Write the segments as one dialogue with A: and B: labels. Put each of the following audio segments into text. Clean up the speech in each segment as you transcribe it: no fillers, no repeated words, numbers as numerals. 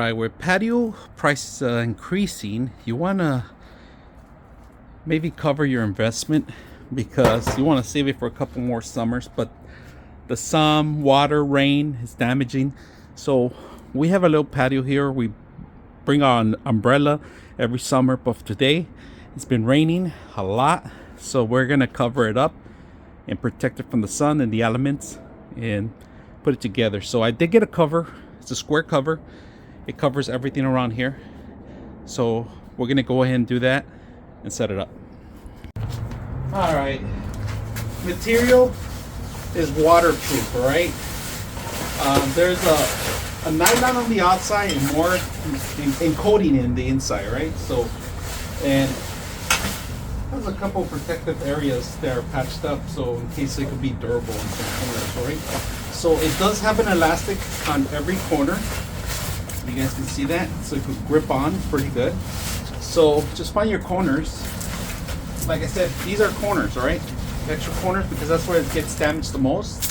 A: Alright, with patio prices increasing, you want to maybe cover your investment because you want to save it for a couple more summers, but the sun, water, rain is damaging. So we have a little patio here. We bring our umbrella every summer, but today it's been raining a lot, so we're going to cover it up and protect it from the sun and the elements and put it together. So I did get a cover. It's a square cover. It covers everything around here, so we're gonna go ahead and do that and set it up. All right, material is waterproof. All right, there's a nylon on the outside and more in coating in the inside, right? So, and there's a couple protective areas that are patched up, so in case it could be durable in some corners. All right, so it does have an elastic on every corner. You guys can see that, so it could grip on pretty good. So just find your corners. Like I said, these are corners, all right? Extra corners, because that's where it gets damaged the most.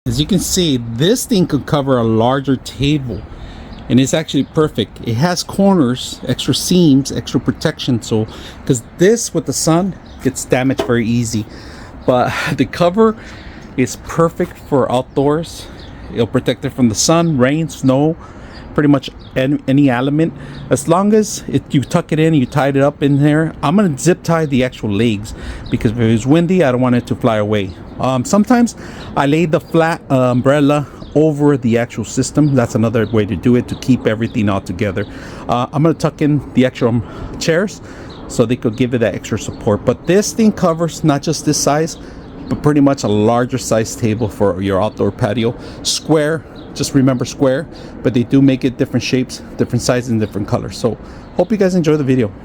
A: As you can see, this thing could cover a larger table, and it's actually perfect. It has corners, extra seams, extra protection, so because this with the sun gets damaged very easy, but the cover is perfect for outdoors. It'll protect it from the sun, rain, snow, pretty much any element, as long as you tuck it in and you tie it up in there. I'm gonna zip tie the actual legs because if it's windy, I don't want it to fly away. Sometimes I lay the flat umbrella over the actual system. That's another way to do it, to keep everything all together. I'm gonna tuck in the extra chairs so they could give it that extra support, but this thing covers not just this size but pretty much a larger size table for your outdoor patio. Square, just remember square, but they do make it different shapes, different sizes, and different colors. So hope you guys enjoy the video.